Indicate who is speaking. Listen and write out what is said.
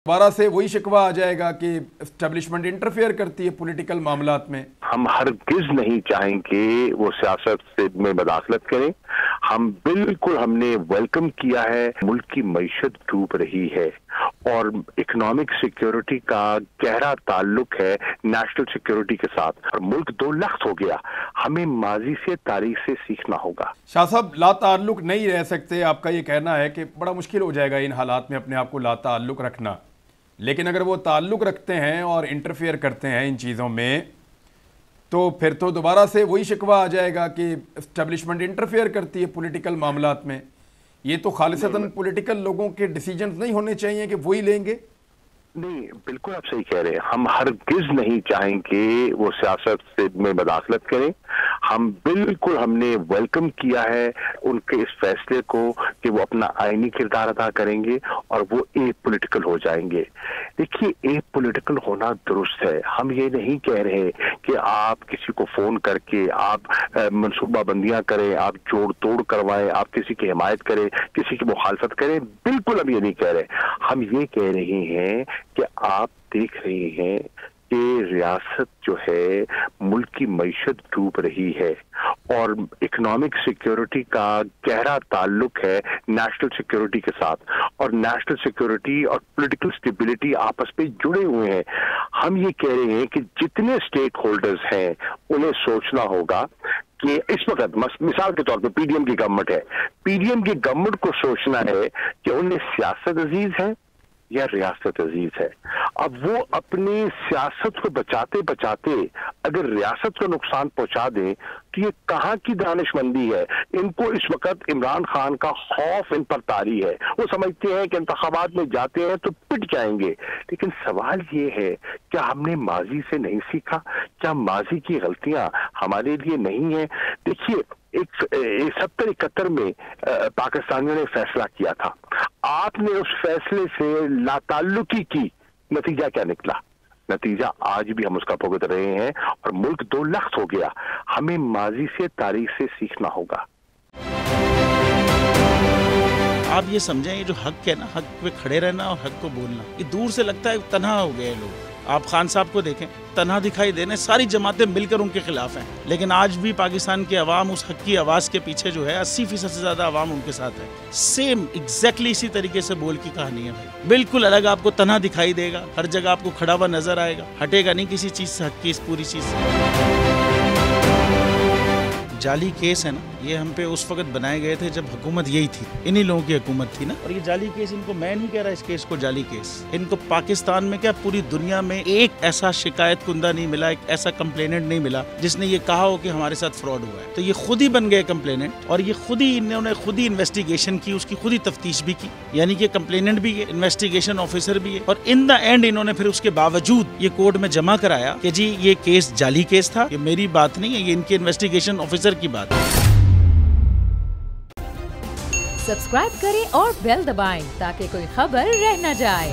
Speaker 1: दोबारा से वही शिकवा आ जाएगा कि एस्टेब्लिशमेंट इंटरफेयर करती है पॉलिटिकल मामलात में।
Speaker 2: हम हरगिज नहीं चाहेंगे वो सियासत से में मदाखलत करें। हमने वेलकम किया है। मुल्क की मईशत डूब रही है और इकोनॉमिक सिक्योरिटी का गहरा ताल्लुक है नेशनल सिक्योरिटी के साथ और मुल्क दो लख्त हो गया। हमें माजी से तारीख से सीखना होगा।
Speaker 1: शाह साहब, ला ताल्लुक नहीं रह सकते, आपका ये कहना है कि बड़ा मुश्किल हो जाएगा इन हालात में अपने आप को ला ताल्लुक रखना। लेकिन अगर वो ताल्लुक रखते हैं और इंटरफेयर करते हैं इन चीज़ों में, तो फिर तो दोबारा से वही शिकवा आ जाएगा कि एस्टेब्लिशमेंट इंटरफेयर करती है पॉलिटिकल मामलात में। ये तो खालिसतन पॉलिटिकल लोगों के डिसीजंस नहीं होने चाहिए कि वही लेंगे।
Speaker 2: नहीं, बिल्कुल आप सही कह रहे हैं। हम हरगिज नहीं चाहेंगे वो सियासत से में मदाखलत करें। हमने वेलकम किया है उनके इस फैसले को कि वो अपना आईनी किरदार अदा करेंगे और वो ए पॉलिटिकल हो जाएंगे। देखिए, ए पॉलिटिकल होना दुरुस्त है। हम ये नहीं कह रहे कि आप किसी को फोन करके आप मनसूबाबंदियां करें, आप जोड़ तोड़ करवाएं, आप किसी की हिमायत करें, किसी की मुखालफत करें। बिल्कुल हम ये नहीं कह रहे। हम ये कह रहे हैं कि आप देख रहे हैं कि रियासत जो है मुल्क की मईशत डूब रही है और इकोनॉमिक सिक्योरिटी का गहरा ताल्लुक है नेशनल सिक्योरिटी के साथ और नेशनल सिक्योरिटी और पॉलिटिकल स्टेबिलिटी आपस में जुड़े हुए हैं। हम ये कह रहे हैं कि जितने स्टेक होल्डर्स हैं उन्हें सोचना होगा कि इस वक्त मिसाल के तौर पे पीडीएम की गवर्नमेंट है। पीडीएम की गवर्नमेंट को सोचना है कि उन्हें सियासत अजीज है या रियासत अजीज है। अब वो अपनी सियासत को बचाते बचाते अगर रियासत को नुकसान पहुंचा दें तो ये कहाँ की दानिशमंदी है। इनको इस वक्त इमरान खान का खौफ इन पर तारी है। वो समझते हैं कि इंतखाबात में जाते हैं तो पिट जाएंगे। लेकिन सवाल ये है, क्या हमने माजी से नहीं सीखा? क्या माजी की गलतियां हमारे लिए नहीं है? देखिए, 71 में पाकिस्तानियों ने फैसला किया था। आपने उस फैसले से लाताल्लुकी की, नतीजा क्या निकला? नतीजा आज भी हम उसका भुगत रहे हैं और मुल्क दो लख्त हो गया। हमें माजी से तारीख से सीखना होगा।
Speaker 3: आप ये समझें, ये जो हक है ना, हक पे खड़े रहना और हक को बोलना, ये दूर से लगता है तन्हा हो गए लोग। आप खान साहब को देखें, तन्हा दिखाई देने, सारी जमातें मिलकर उनके खिलाफ हैं। लेकिन आज भी पाकिस्तान की आवाम उस हक की आवाज़ के पीछे जो है 80% से ज़्यादा आवाम उनके साथ है। सेम एग्जैक्टली इसी तरीके से बोल की कहानी है भाई। बिल्कुल अलग आपको तन्हा दिखाई देगा, हर जगह आपको खड़ा हुआ नजर आएगा, हटेगा नहीं किसी चीज़ से, हक की इस पूरी चीज़ से। जाली केस है ना, ये हम पे उस वक्त बनाए गए थे जब हुकूमत यही थी, इन्हीं लोगों की हुकूमत थी ना। और ये जाली केस, इनको मैं नहीं कह रहा इस केस को जाली केस, इनको पाकिस्तान में क्या पूरी दुनिया में एक ऐसा शिकायत कुंदा नहीं मिला, एक ऐसा कंप्लेनेंट नहीं मिला जिसने ये कहा हो कि हमारे साथ फ्रॉड हुआ है। तो ये खुद ही बन गए कंप्लेनेंट और ये खुद ही इन्होंने खुद ही इन्वेस्टिगेशन की, उसकी खुद ही तफ्तीश भी की। यानी कि कंप्लेनेंट भी है, इन्वेस्टिगेशन ऑफिसर भी है और इन द एंड इन्होंने फिर उसके बावजूद ये कोर्ट में जमा कराया कि जी ये केस जाली केस था। ये मेरी बात नहीं है, ये इनके इन्वेस्टिगेशन ऑफिसर की बात है।
Speaker 4: सब्सक्राइब करें और बेल दबाएं ताकि कोई खबर रह न जाए।